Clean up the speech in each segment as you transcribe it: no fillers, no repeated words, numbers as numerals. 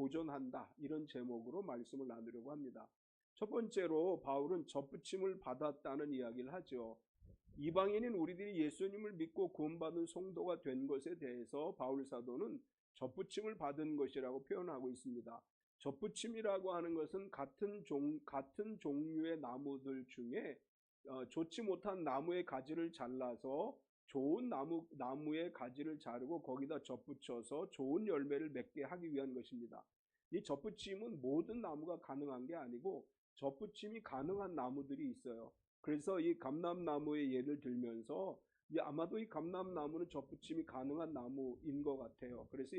보존한다, 이런 제목으로 말씀을 나누려고 합니다. 첫 번째로 바울은 접붙임을 받았다는 이야기를 하죠. 이방인인 우리들이 예수님을 믿고 구원받은 성도가 된 것에 대해서 바울 사도는 접붙임을 받은 것이라고 표현하고 있습니다. 접붙임이라고 하는 것은 같은 종류의 나무들 중에 좋지 못한 나무의 가지를 잘라서 좋은 나무의 가지를 자르고 거기다 접붙여서 좋은 열매를 맺게 하기 위한 것입니다. 이 접붙임은 모든 나무가 가능한 게 아니고 접붙임이 가능한 나무들이 있어요. 그래서 이 감람나무의 예를 들면서 아마도 이 감람나무는 접붙임이 가능한 나무인 것 같아요. 그래서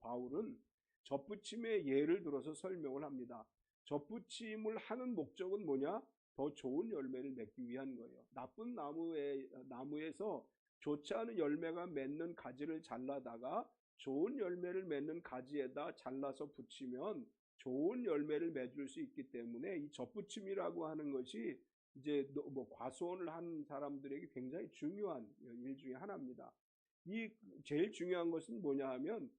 바울은 접붙임의 예를 들어서 설명을 합니다. 접붙임을 하는 목적은 뭐냐? 더 좋은 열매를 맺기 위한 거예요. 나쁜 나무에서 좋지 않은 열매가 맺는 가지를 잘라다가 좋은 열매를 맺는 가지에다 잘라서 붙이면 좋은 열매를 맺을 수 있기 때문에 이 접붙임이라고 하는 것이 이제 과수원을 한 사람들에게 굉장히 중요한 일 중에 하나입니다. 이 제일 중요한 것은 뭐냐 하면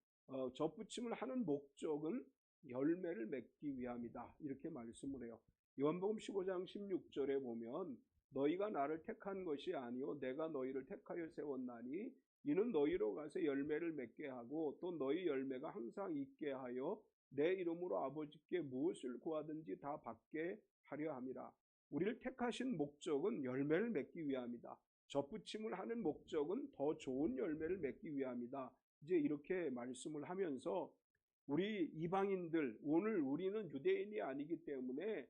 접붙임을 하는 목적은 열매를 맺기 위함이다, 이렇게 말씀을 해요. 요한복음 15장 16절에 보면 너희가 나를 택한 것이 아니요 내가 너희를 택하여 세웠나니 이는 너희로 가서 열매를 맺게 하고 또 너희 열매가 항상 있게 하여 내 이름으로 아버지께 무엇을 구하든지 다 받게 하려 함이라. 우리를 택하신 목적은 열매를 맺기 위함이다. 접붙임을 하는 목적은 더 좋은 열매를 맺기 위함이다. 이제 이렇게 말씀을 하면서 우리 이방인들, 오늘 우리는 유대인이 아니기 때문에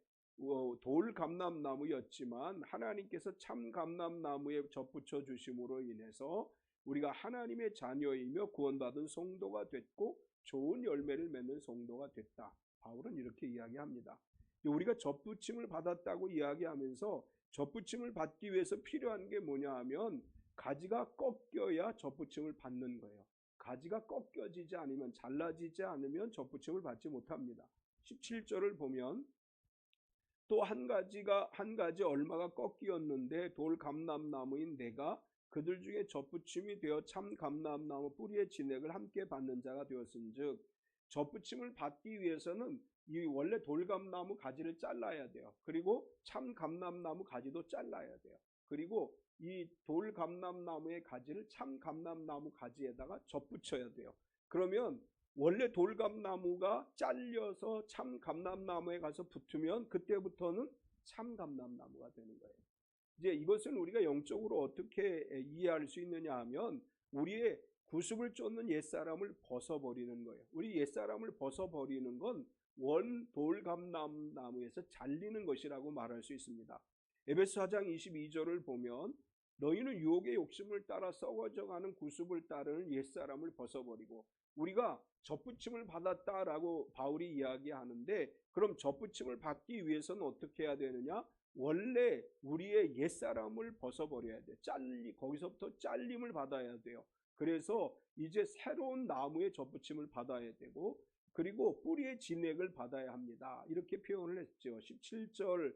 돌 감람나무였지만 하나님께서 참 감람나무에 접붙여 주심으로 인해서 우리가 하나님의 자녀이며 구원받은 성도가 됐고 좋은 열매를 맺는 성도가 됐다. 바울은 이렇게 이야기합니다. 우리가 접붙임을 받았다고 이야기하면서 접붙임을 받기 위해서 필요한 게 뭐냐 하면 가지가 꺾여야 접붙임을 받는 거예요. 가지가 꺾여지지 않으면, 잘라지지 않으면 접붙임을 받지 못합니다. 17절을 보면 또 한 가지 얼마가 꺾이었는데 돌 감람나무인 내가 그들 중에 접붙임이 되어 참 감람나무 뿌리의 진액을 함께 받는 자가 되었은즉, 접붙임을 받기 위해서는 이 원래 돌감나무 가지를 잘라야 돼요. 그리고 참 감람나무 가지도 잘라야 돼요. 그리고 이 돌감람나무의 가지를 참 감람나무 가지에다가 접붙여야 돼요. 그러면 원래 돌감나무가 잘려서 참 감람나무에 가서 붙으면 그때부터는 참 감람나무가 되는 거예요. 이제 이것은 우리가 영적으로 어떻게 이해할 수 있느냐 하면 우리의 구습을 쫓는 옛사람을 벗어버리는 거예요. 우리 옛사람을 벗어버리는 건 원 돌감람나무에서 잘리는 것이라고 말할 수 있습니다. 에베소 4장 22절을 보면 너희는 유혹의 욕심을 따라 썩어져가는 구습을 따르는 옛사람을 벗어버리고, 우리가 접붙임을 받았다라고 바울이 이야기하는데 그럼 접붙임을 받기 위해서는 어떻게 해야 되느냐? 원래 우리의 옛사람을 벗어버려야 돼요. 거기서부터 잘림을 받아야 돼요. 그래서 이제 새로운 나무의 접붙임을 받아야 되고 그리고 뿌리의 진액을 받아야 합니다. 이렇게 표현을 했죠. 17절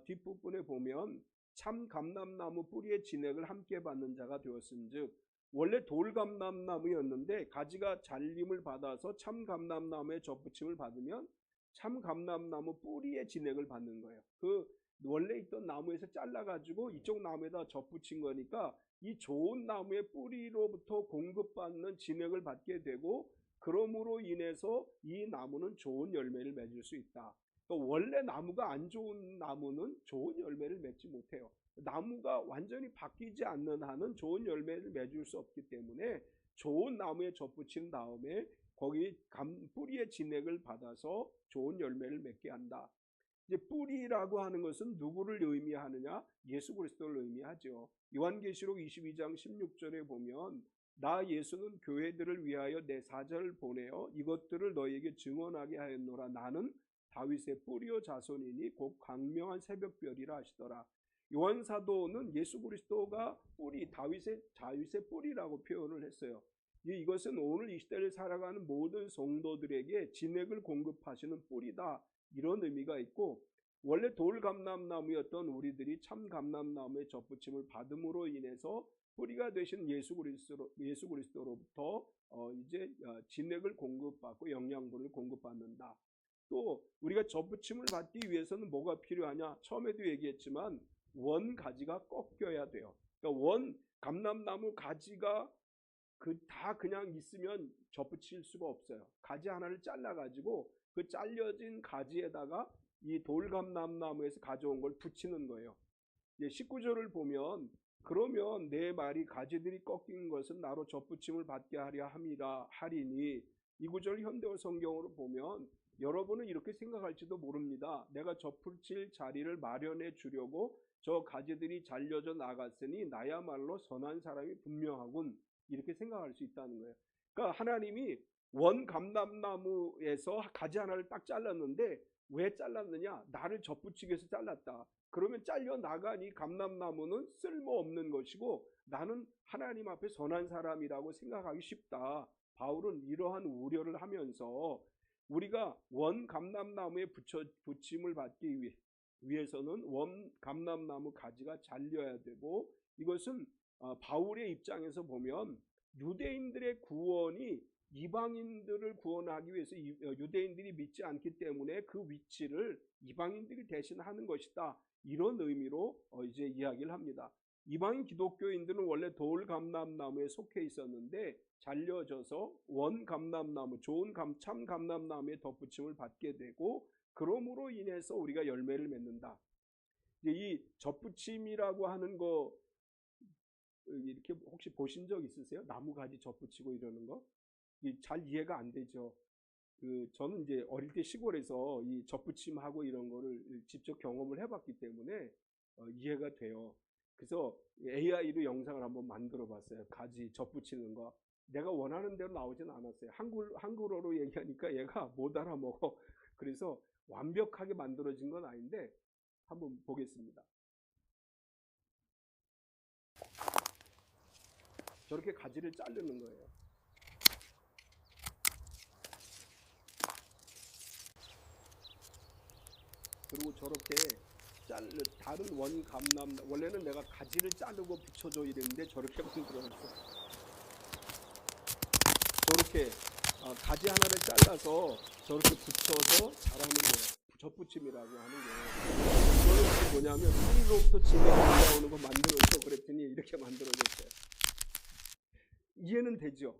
뒷부분에 보면 참 감람나무 뿌리의 진액을 함께 받는 자가 되었은즉, 원래 돌감람나무였는데 가지가 잘림을 받아서 참 감람나무의 접붙임을 받으면 참 감람나무 뿌리의 진액을 받는 거예요. 그 원래 있던 나무에서 잘라가지고 이쪽 나무에다 접붙인 거니까 이 좋은 나무의 뿌리로부터 공급받는 진액을 받게 되고, 그러므로 인해서 이 나무는 좋은 열매를 맺을 수 있다. 또 원래 나무가 안 좋은 나무는 좋은 열매를 맺지 못해요. 나무가 완전히 바뀌지 않는 한은 좋은 열매를 맺을 수 없기 때문에 좋은 나무에 접붙인 다음에 거기 뿌리의 진액을 받아서 좋은 열매를 맺게 한다. 이제 뿌리라고 하는 것은 누구를 의미하느냐? 예수 그리스도를 의미하죠. 요한계시록 22장 16절에 보면 나 예수는 교회들을 위하여 내 사자를 보내어 이것들을 너희에게 증언하게 하였노라. 나는 다윗의 뿌리요 자손이니 곧 광명한 새벽별이라 하시더라. 요한 사도는 예수 그리스도가 다윗의 뿌리라고 표현을 했어요. 이것은 오늘 이 시대를 살아가는 모든 성도들에게 진액을 공급하시는 뿌리다, 이런 의미가 있고, 원래 돌감람나무였던 우리들이 참 감람나무의 접붙임을 받음으로 인해서 뿌리가 되신 예수 그리스도로부터 이제 진액을 공급받고 영양분을 공급받는다. 또 우리가 접붙임을 받기 위해서는 뭐가 필요하냐? 처음에도 얘기했지만 원 가지가 꺾여야 돼요. 그러니까 원 감람나무 가지가 다 그냥 있으면 접붙일 수가 없어요. 가지 하나를 잘라가지고 그 잘려진 가지에다가 이 돌감람나무에서 가져온 걸 붙이는 거예요. 19절을 보면 그러면 내 말이 가지들이 꺾인 것은 나로 접붙임을 받게 하려 함이라 하리니, 이 구절 현대어 성경으로 보면 여러분은 이렇게 생각할지도 모릅니다. 내가 접붙일 자리를 마련해 주려고 저 가지들이 잘려져 나갔으니 나야말로 선한 사람이 분명하군, 이렇게 생각할 수 있다는 거예요. 그러니까 하나님이 원 감람나무에서 가지 하나를 딱 잘랐는데 왜 잘랐느냐? 나를 접붙이기 위해서 잘랐다. 그러면 잘려 나간 이 감람나무는 쓸모없는 것이고 나는 하나님 앞에 선한 사람이라고 생각하기 쉽다. 바울은 이러한 우려를 하면서 우리가 원 감람나무에 붙임을 받기 위해서는 원 감람나무 가지가 잘려야 되고, 이것은 바울의 입장에서 보면 유대인들의 구원이 이방인들을 구원하기 위해서 유대인들이 믿지 않기 때문에 그 위치를 이방인들이 대신하는 것이다, 이런 의미로 이제 이야기를 합니다. 이방인 기독교인들은 원래 돌 감람나무에 속해 있었는데 잘려져서 원 감람나무, 좋은 참 감람나무에 덧붙임을 받게 되고, 그러므로 인해서 우리가 열매를 맺는다. 이제 이 덧붙임이라고 하는 거 이렇게 혹시 보신 적 있으세요? 나무 가지 덧붙이고 이러는 거? 잘 이해가 안 되죠. 저는 이제 어릴 때 시골에서 이 덧붙임하고 이런 거를 직접 경험을 해봤기 때문에 이해가 돼요. 그래서 AI로 영상을 한번 만들어 봤어요. 가지 덧붙이는 거. 내가 원하는 대로 나오진 않았어요. 한국어로 얘기하니까 얘가 못 알아먹어. 그래서 완벽하게 만들어진 건 아닌데 한번 보겠습니다. 저렇게 가지를 자르는 거예요. 그리고 저렇게 다른 원 감람, 원래는 내가 가지를 자르고 붙여줘 이랬는데 저렇게 만들어놨어. 저렇게 가지 하나를 잘라서 저렇게 붙여서 자라는 거예요. 젖붙임이라고 하는 거예요. 이거는 뭐냐면 뿌리로부터 진액이 올라오는 거 만들어서 그랬더니 이렇게 만들어졌어요. 이해는 되죠?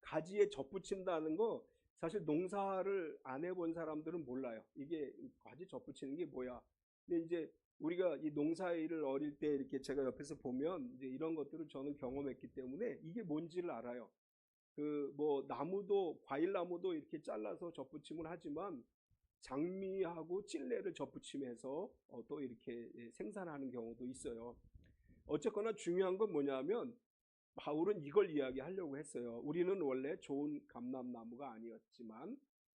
가지에 젖붙인다는 거 사실 농사를 안 해본 사람들은 몰라요. 이게 가지 젖붙이는 게 뭐야. 근데 이제 우리가 이 농사일을 어릴 때 이렇게 제가 옆에서 보면 이제 이런 것들을 저는 경험했기 때문에 이게 뭔지를 알아요. 나무도, 과일나무도 이렇게 잘라서 젖붙임을 하지만 장미하고 찔레를 젖붙임해서 또 이렇게 생산하는 경우도 있어요. 어쨌거나 중요한 건 뭐냐면 바울은 이걸 이야기하려고 했어요. 우리는 원래 좋은 감람나무가 아니었지만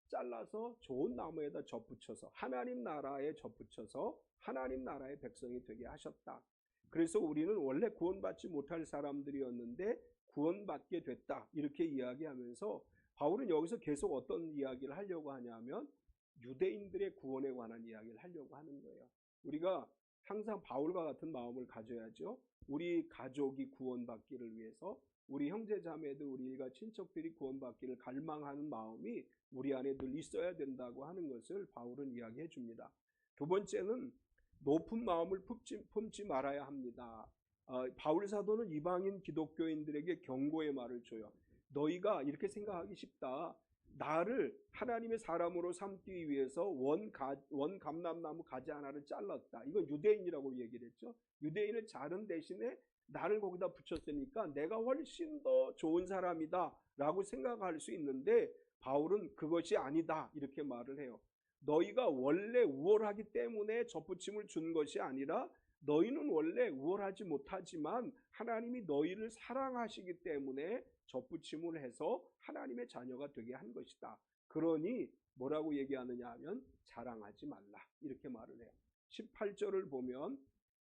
잘라서 좋은 나무에다 젖붙여서 하나님 나라에 젖붙여서 하나님 나라의 백성이 되게 하셨다. 그래서 우리는 원래 구원받지 못할 사람들이었는데 구원받게 됐다, 이렇게 이야기하면서 바울은 여기서 계속 어떤 이야기를 하려고 하냐면 유대인들의 구원에 관한 이야기를 하려고 하는 거예요. 우리가 항상 바울과 같은 마음을 가져야죠. 우리 가족이 구원받기를 위해서, 우리 형제자매들, 우리 일가 친척들이 구원받기를 갈망하는 마음이 우리 안에 늘 있어야 된다고 하는 것을 바울은 이야기해 줍니다. 두 번째는 높은 마음을 품지 말아야 합니다. 바울 사도는 이방인 기독교인들에게 경고의 말을 줘요. 너희가 이렇게 생각하기 쉽다. 나를 하나님의 사람으로 삼기 위해서 원 감람나무 가지 하나를 잘랐다. 이건 유대인이라고 얘기를 했죠. 유대인을 자른 대신에 나를 거기다 붙였으니까 내가 훨씬 더 좋은 사람이다 라고 생각할 수 있는데 바울은 그것이 아니다, 이렇게 말을 해요. 너희가 원래 우월하기 때문에 젖붙임을 준 것이 아니라 너희는 원래 우월하지 못하지만 하나님이 너희를 사랑하시기 때문에 젖붙임을 해서 하나님의 자녀가 되게 한 것이다. 그러니 뭐라고 얘기하느냐 하면 자랑하지 말라, 이렇게 말을 해요. 18절을 보면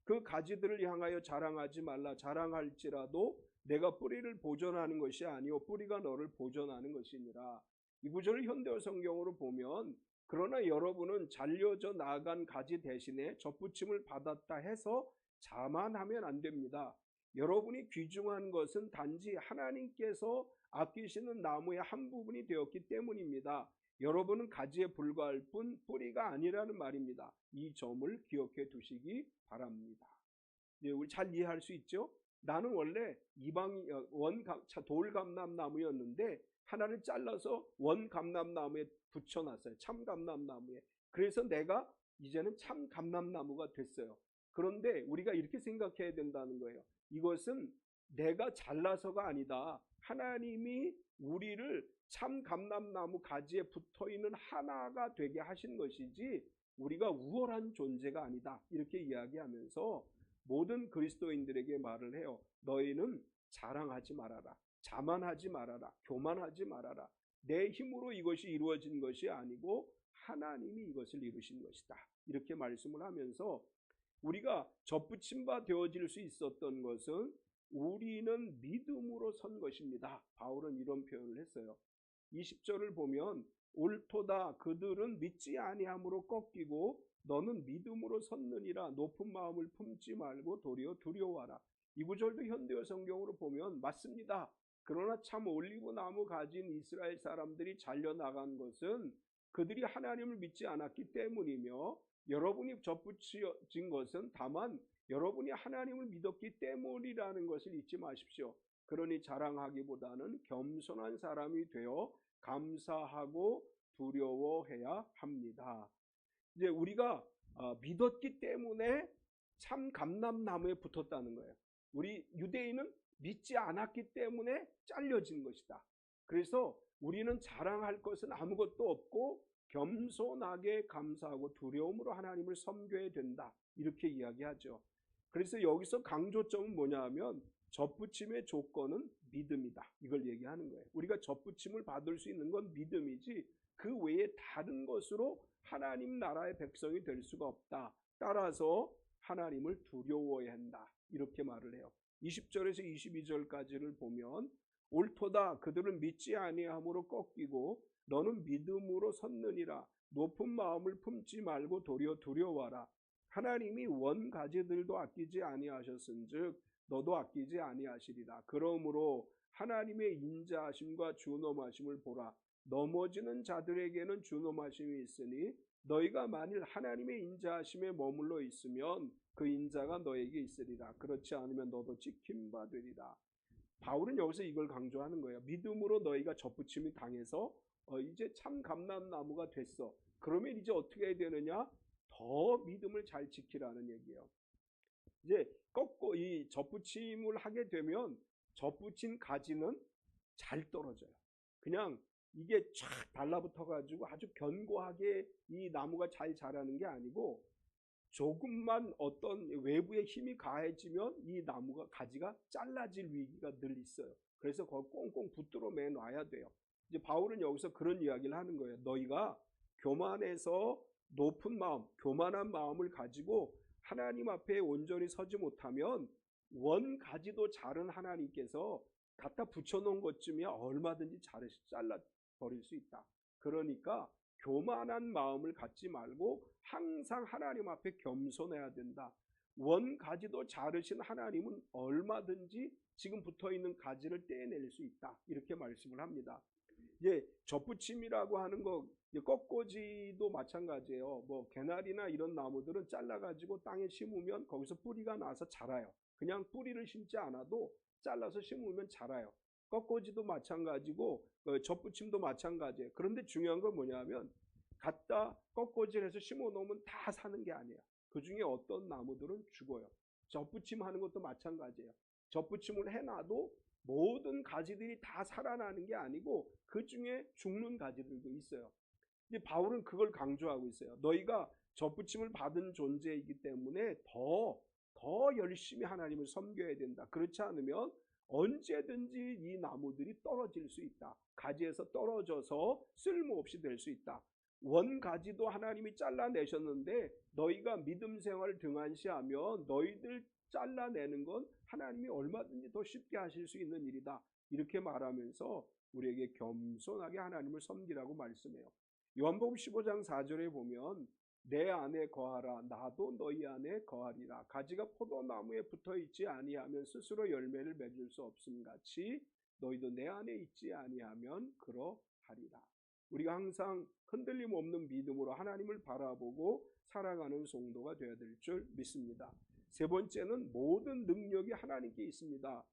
그 가지들을 향하여 자랑하지 말라. 자랑할지라도 내가 뿌리를 보존하는 것이 아니요 뿌리가 너를 보존하는 것이니라. 이 구절을 현대어 성경으로 보면 그러나 여러분은 잘려져 나간 가지 대신에 젖붙임을 받았다 해서 자만하면 안 됩니다. 여러분이 귀중한 것은 단지 하나님께서 아끼시는 나무의 한 부분이 되었기 때문입니다. 여러분은 가지에 불과할 뿐 뿌리가 아니라는 말입니다. 이 점을 기억해 두시기 바랍니다. 네, 우리 잘 이해할 수 있죠? 나는 원래 돌감람나무였는데 하나를 잘라서 원감람나무에 붙여놨어요. 참감람나무에. 그래서 내가 이제는 참감람나무가 됐어요. 그런데 우리가 이렇게 생각해야 된다는 거예요. 이것은 내가 잘나서가 아니다. 하나님이 우리를 참감람나무 가지에 붙어있는 하나가 되게 하신 것이지 우리가 우월한 존재가 아니다. 이렇게 이야기하면서 모든 그리스도인들에게 말을 해요. 너희는 자랑하지 말아라. 자만하지 말아라. 교만하지 말아라. 내 힘으로 이것이 이루어진 것이 아니고 하나님이 이것을 이루신 것이다. 이렇게 말씀을 하면서 우리가 접붙임 바 되어질 수 있었던 것은 우리는 믿음으로 선 것입니다. 바울은 이런 표현을 했어요. 20절을 보면 옳도다 그들은 믿지 아니함으로 꺾이고 너는 믿음으로 섰느니라. 높은 마음을 품지 말고 도리어 두려워하라. 이 구절도 현대어 성경으로 보면 맞습니다. 그러나 참 올리브 나무 가진 이스라엘 사람들이 잘려나간 것은 그들이 하나님을 믿지 않았기 때문이며 여러분이 접붙인 것은 다만 여러분이 하나님을 믿었기 때문이라는 것을 잊지 마십시오. 그러니 자랑하기보다는 겸손한 사람이 되어 감사하고 두려워해야 합니다. 이제 우리가 믿었기 때문에 참 감람나무에 붙었다는 거예요. 우리 유대인은 믿지 않았기 때문에 잘려진 것이다. 그래서 우리는 자랑할 것은 아무것도 없고 겸손하게 감사하고 두려움으로 하나님을 섬겨야 된다. 이렇게 이야기하죠. 그래서 여기서 강조점은 뭐냐 하면 접붙임의 조건은 믿음이다. 이걸 얘기하는 거예요. 우리가 접붙임을 받을 수 있는 건 믿음이지 그 외에 다른 것으로 하나님 나라의 백성이 될 수가 없다. 따라서 하나님을 두려워해야 한다. 이렇게 말을 해요. 20절에서 22절까지를 보면 옳도다 그들은 믿지 아니함으로 꺾이고 너는 믿음으로 섰느니라. 높은 마음을 품지 말고 도리어 두려워하라. 하나님이 원가지들도 아끼지 아니하셨은즉 너도 아끼지 아니하시리라. 그러므로 하나님의 인자하심과 준엄하심을 보라. 넘어지는 자들에게는 준엄하심이 있으니 너희가 만일 하나님의 인자하심에 머물러 있으면 그 인자가 너에게 있으리라. 그렇지 않으면 너도 찍힌 바 되리라. 바울은 여기서 이걸 강조하는 거예요. 믿음으로 너희가 접붙임이 당해서 이제 참 감람나무가 됐어. 그러면 이제 어떻게 해야 되느냐? 더 믿음을 잘 지키라는 얘기예요. 이제 꺾고 이 접붙임을 하게 되면 접붙인 가지는 잘 떨어져요. 그냥 이게 쫙 달라붙어 가지고 아주 견고하게 이 나무가 잘 자라는 게 아니고 조금만 어떤 외부의 힘이 가해지면 이 나무가 가지가 잘라질 위기가 늘 있어요. 그래서 그걸 꽁꽁 붙들어 매 놔야 돼요. 이제 바울은 여기서 그런 이야기를 하는 거예요. 너희가 교만해서 높은 마음, 교만한 마음을 가지고 하나님 앞에 온전히 서지 못하면 원 가지도 자른 하나님께서 갖다 붙여놓은 것쯤이야 얼마든지 잘라 버릴 수 있다. 그러니까 교만한 마음을 갖지 말고 항상 하나님 앞에 겸손해야 된다. 원 가지도 자르신 하나님은 얼마든지 지금 붙어있는 가지를 떼낼 수 있다. 이렇게 말씀을 합니다. 이제 접붙임이라고 하는 거 꺾꽂이도 마찬가지예요. 뭐 개나리나 이런 나무들은 잘라가지고 땅에 심으면 거기서 뿌리가 나서 자라요. 그냥 뿌리를 심지 않아도 잘라서 심으면 자라요. 꺾꽂이도 마찬가지고 접붙임도 마찬가지예요. 그런데 중요한 건 뭐냐면 갖다 꺾꽂이를 해서 심어 놓으면 다 사는 게 아니에요. 그 중에 어떤 나무들은 죽어요. 접붙임 하는 것도 마찬가지예요. 접붙임을 해놔도 모든 가지들이 다 살아나는 게 아니고 그 중에 죽는 가지들도 있어요. 근데 바울은 그걸 강조하고 있어요. 너희가 접붙임을 받은 존재이기 때문에 더 열심히 하나님을 섬겨야 된다. 그렇지 않으면 언제든지 이 나무들이 떨어질 수 있다. 가지에서 떨어져서 쓸모없이 될 수 있다. 원가지도 하나님이 잘라내셨는데 너희가 믿음 생활을 등한시하면 너희들 잘라내는 건 하나님이 얼마든지 더 쉽게 하실 수 있는 일이다. 이렇게 말하면서 우리에게 겸손하게 하나님을 섬기라고 말씀해요. 요한복음 15장 4절에 보면 내 안에 거하라. 나도 너희 안에 거하리라. 가지가 포도나무에 붙어 있지 아니하면 스스로 열매를 맺을 수 없음 같이 너희도 내 안에 있지 아니하면 그러하리라. 우리가 항상 흔들림 없는 믿음으로 하나님을 바라보고 살아가는 성도가 되어야 될 줄 믿습니다. 세 번째는 모든 능력이 하나님께 있습니다.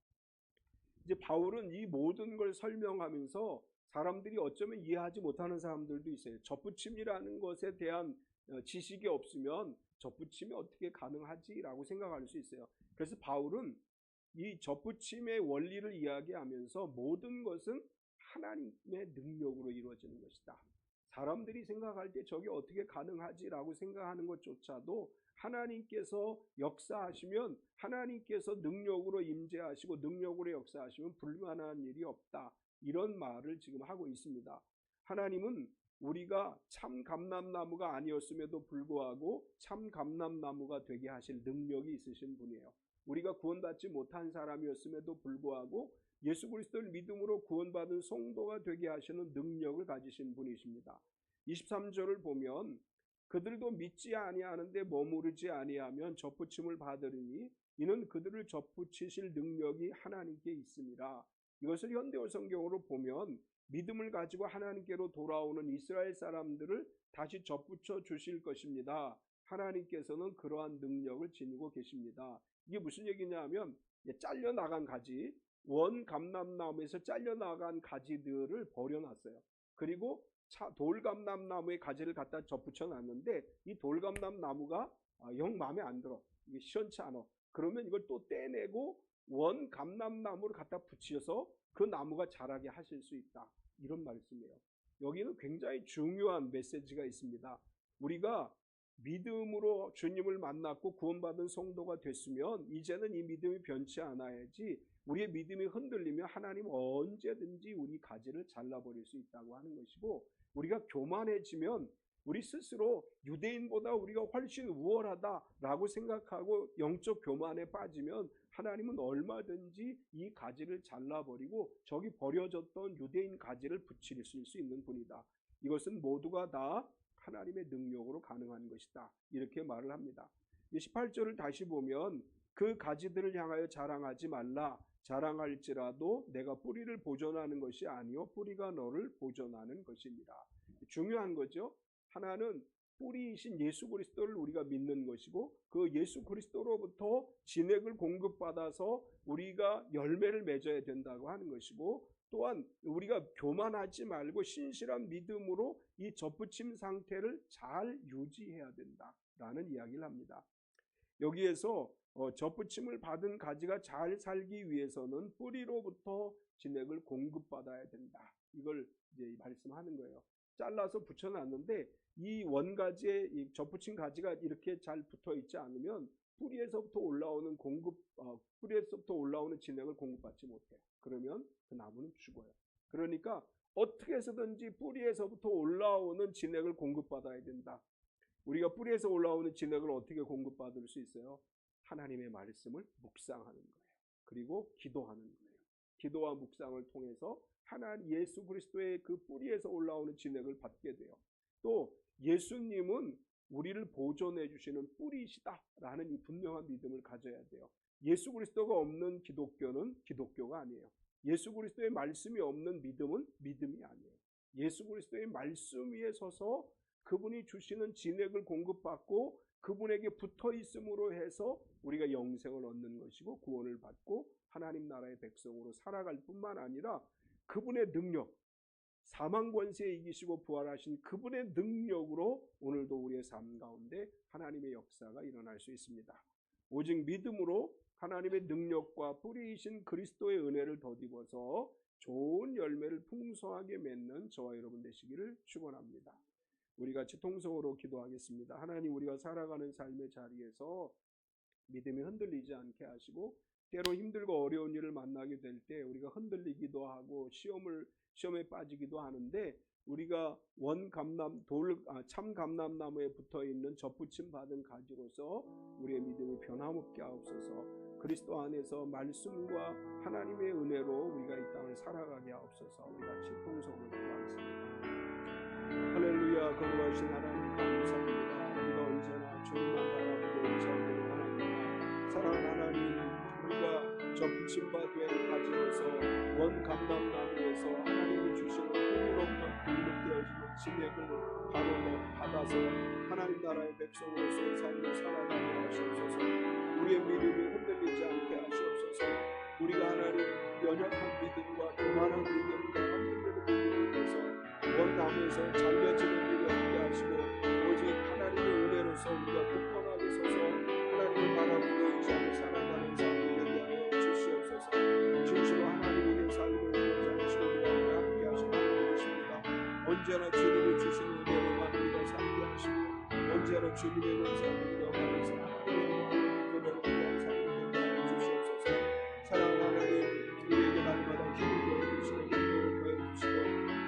이제 바울은 이 모든 걸 설명하면서 사람들이 어쩌면 이해하지 못하는 사람들도 있어요. 접붙임이라는 것에 대한 지식이 없으면 접붙임이 어떻게 가능하지라고 생각할 수 있어요. 그래서 바울은 이 접붙임의 원리를 이야기하면서 모든 것은 하나님의 능력으로 이루어지는 것이다. 사람들이 생각할 때 저게 어떻게 가능하지라고 생각하는 것조차도 하나님께서 역사하시면 하나님께서 능력으로 임재하시고 능력으로 역사하시면 불가능한 일이 없다. 이런 말을 지금 하고 있습니다. 하나님은 우리가 참 감람나무가 아니었음에도 불구하고 참 감람나무가 되게 하실 능력이 있으신 분이에요. 우리가 구원받지 못한 사람이었음에도 불구하고 예수 그리스도를 믿음으로 구원받은 성도가 되게 하시는 능력을 가지신 분이십니다. 23절을 보면 그들도 믿지 아니하는데 머무르지 아니하면 접붙임을 받으리니 이는 그들을 접붙이실 능력이 하나님께 있음이라. 이것을 현대어 성경으로 보면 믿음을 가지고 하나님께로 돌아오는 이스라엘 사람들을 다시 접붙여 주실 것입니다. 하나님께서는 그러한 능력을 지니고 계십니다. 이게 무슨 얘기냐 하면 잘려나간 가지, 원 감람나무에서 잘려나간 가지들을 버려놨어요. 그리고 돌감람나무의 가지를 갖다 접붙여 놨는데 이 돌감람나무가 영 마음에 안 들어. 이게 시원치 않아. 그러면 이걸 또 떼내고 원 감람나무를 갖다 붙여서 그 나무가 자라게 하실 수 있다. 이런 말씀이에요. 여기는 굉장히 중요한 메시지가 있습니다. 우리가 믿음으로 주님을 만났고 구원받은 성도가 됐으면 이제는 이 믿음이 변치 않아야지 우리의 믿음이 흔들리면 하나님은 언제든지 우리 가지를 잘라버릴 수 있다고 하는 것이고, 우리가 교만해지면 우리 스스로 유대인보다 우리가 훨씬 우월하다라고 생각하고 영적 교만에 빠지면 하나님은 얼마든지 이 가지를 잘라버리고 저기 버려졌던 유대인 가지를 붙이실 수 있는 분이다. 이것은 모두가 다 하나님의 능력으로 가능한 것이다. 이렇게 말을 합니다. 18절을 다시 보면 그 가지들을 향하여 자랑하지 말라. 자랑할지라도 내가 뿌리를 보존하는 것이 아니요 뿌리가 너를 보존하는 것이니라. 중요한 거죠. 하나는 뿌리이신 예수 그리스도를 우리가 믿는 것이고 그 예수 그리스도로부터 진액을 공급받아서 우리가 열매를 맺어야 된다고 하는 것이고, 또한 우리가 교만하지 말고 신실한 믿음으로 이 접붙임 상태를 잘 유지해야 된다라는 이야기를 합니다. 여기에서 접붙임을 받은 가지가 잘 살기 위해서는 뿌리로부터 진액을 공급받아야 된다. 이걸 이제 말씀하는 거예요. 잘라서 붙여놨는데 이 원가지에 이 접붙임 가지가 이렇게 잘 붙어 있지 않으면 뿌리에서부터 올라오는 진액을 공급받지 못해요. 그러면 그 나무는 죽어요. 그러니까 어떻게 해서든지 뿌리에서부터 올라오는 진액을 공급받아야 된다. 우리가 뿌리에서 올라오는 진액을 어떻게 공급받을 수 있어요? 하나님의 말씀을 묵상하는 거예요. 그리고 기도하는 거예요. 기도와 묵상을 통해서 하나님 예수 그리스도의 그 뿌리에서 올라오는 진액을 받게 돼요. 또 예수님은 우리를 보존해 주시는 뿌리시다라는 이 분명한 믿음을 가져야 돼요. 예수 그리스도가 없는 기독교는 기독교가 아니에요. 예수 그리스도의 말씀이 없는 믿음은 믿음이 아니에요. 예수 그리스도의 말씀 위에 서서 그분이 주시는 진액을 공급받고 그분에게 붙어 있음으로 해서 우리가 영생을 얻는 것이고 구원을 받고 하나님 나라의 백성으로 살아갈 뿐만 아니라 그분의 능력, 사망 권세에 이기시고 부활하신 그분의 능력으로 오늘도 우리의 삶 가운데 하나님의 역사가 일어날 수 있습니다. 오직 믿음으로 하나님의 능력과 뿌리이신 그리스도의 은혜를 덧입어서 좋은 열매를 풍성하게 맺는 저와 여러분 되시기를 축원합니다. 우리 같이 통성으로 기도하겠습니다. 하나님, 우리가 살아가는 삶의 자리에서 믿음이 흔들리지 않게 하시고 때로 힘들고 어려운 일을 만나게 될 때 우리가 흔들리기도 하고 시험에 빠지기도 하는데 우리가 참 감람나무에 붙어있는 접붙임 받은 가지로서 우리의 믿음이 변함없게 하옵소서. 그리스도 안에서 말씀과 하나님의 은혜로 우리가 이 땅을 살아가게 하옵소서. 우리 같이 통성으로 기도하겠습니다. 할렐루야. 거룩하신 하나님 감사합니다. 접붙임 바된 가지에서 원 감람나무에서 하나님이 주시는 흥미롭던 불목되어지는 진액을 바로 받아서 하나님 나라의 백성으로서의 삶을 살아가게 하시옵소서. 우리의 믿음이 흔들리지 않게 하시옵소서. 우리가 하나님 연약한 믿음과 교만한 믿음과 흔들리는 믿음을 위해서 원나무에서 잘려지는 일이 없게 하시고 오직 하나님의 은혜로서 우리가 굳건하게 서서 하나님을 바라보고 의지하며 살아가는 삶이 되게 하여 주시옵소서. 진실로 하나님 우리의 삶을 인도하지 않으시고 우리와 함께 하시는 하나님이십니다. 언제나 주님이 주시는 은혜로만 우리가 살게 하시고 언제나 주님의 권세를 누려가면서 하나님의 영광을 드러내기 위한 삶이 되게 하여 주시옵소서. 사랑하는 하나님, 우리에게 날마다 힘을 더해주시고 능력을 더해주시고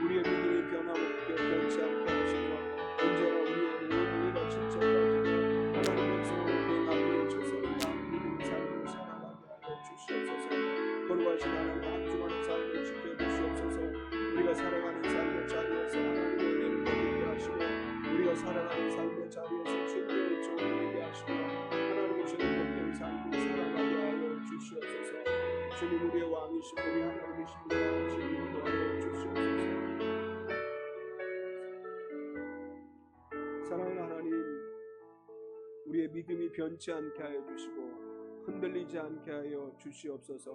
우리의 믿음이 변치 않게 하시며 언제나 우리가 친척가지고 하나님 백성으로 그 나무에 최선을 다하는 믿음의 삶을 살아가게 하여 주시옵소서. 거룩하신 하나님 한 주간의 삶을 지켜주시옵소서. 우리가 살아가는 삶의 자리에서 하나님의 은혜를 누리게 하시고 우리가 살아가는 삶의 자리에서 주님의 은총을 누리게 하시고 하나님의 전복된 삶을 살아가게 하여 주시옵소서. 주님 우리의 왕이시고 우리 하나님이십니다. 주님 인도하여 주시옵소서. 사랑하는 하나님, 우리의 믿음이 변치 않게 하여 주시고 흔들리지 않게 하여 주시옵소서.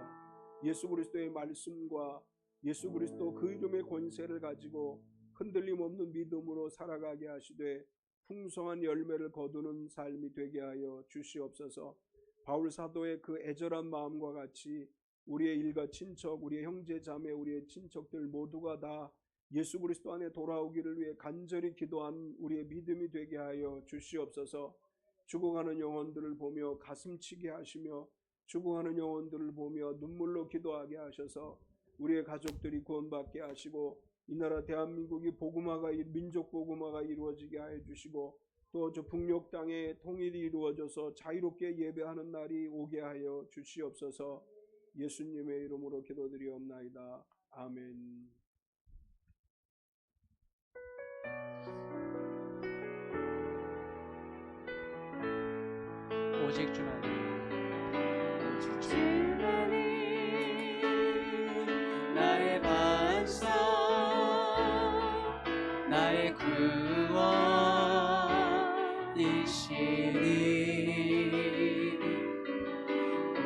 예수 그리스도의 말씀과 예수 그리스도 그 이름의 권세를 가지고 흔들림 없는 믿음으로 살아가게 하시되 풍성한 열매를 거두는 삶이 되게 하여 주시옵소서. 바울 사도의 그 애절한 마음과 같이 우리의 일가 친척, 우리의 형제 자매, 우리의 친척들 모두가 다 예수 그리스도 안에 돌아오기를 위해 간절히 기도한 우리의 믿음이 되게 하여 주시옵소서. 죽어가는 영혼들을 보며 가슴치게 하시며 죽어가는 영혼들을 보며 눈물로 기도하게 하셔서 우리의 가족들이 구원받게 하시고 이 나라 대한민국이 민족 복음화가 이루어지게 하여 주시고 또 저 북녘 땅에 통일이 이루어져서 자유롭게 예배하는 날이 오게 하여 주시옵소서. 예수님의 이름으로 기도드리옵나이다. 아멘. 오직 주만이 나의 반석 나의 구원이시니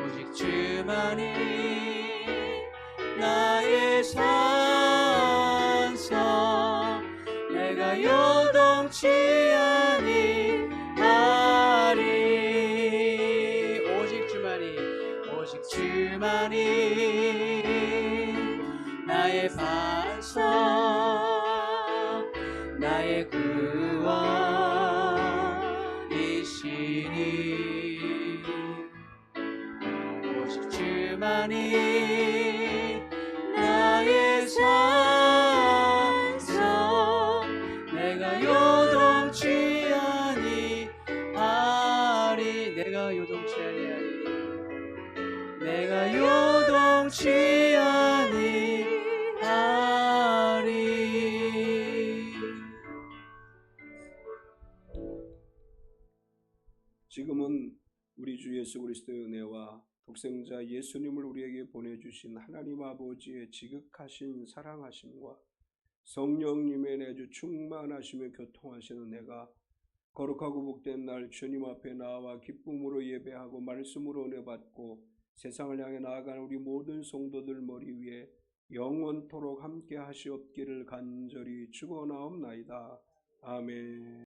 오직 주만이 나의 산성 내가 요동치 아니하리 오직 주만이 나의 반석 나의 구원이시니 오직 주만이 나의 산성 내가 요동치 아니하리 내가 요동치 아니하리. 지금은 우리 주 예수 그리스도의 은혜와 독생자 예수님을 우리에게 보내주신 하나님 아버지의 지극하신 사랑하심과 성령님의 내주 충만하시며 교통하시는 은혜가 거룩하고 복된 날 주님 앞에 나와 기쁨으로 예배하고 말씀으로 은혜 받고 세상을 향해 나아가는 우리 모든 성도들 머리 위에 영원토록 함께 하시옵기를 간절히 축원하옵나이다. 아멘.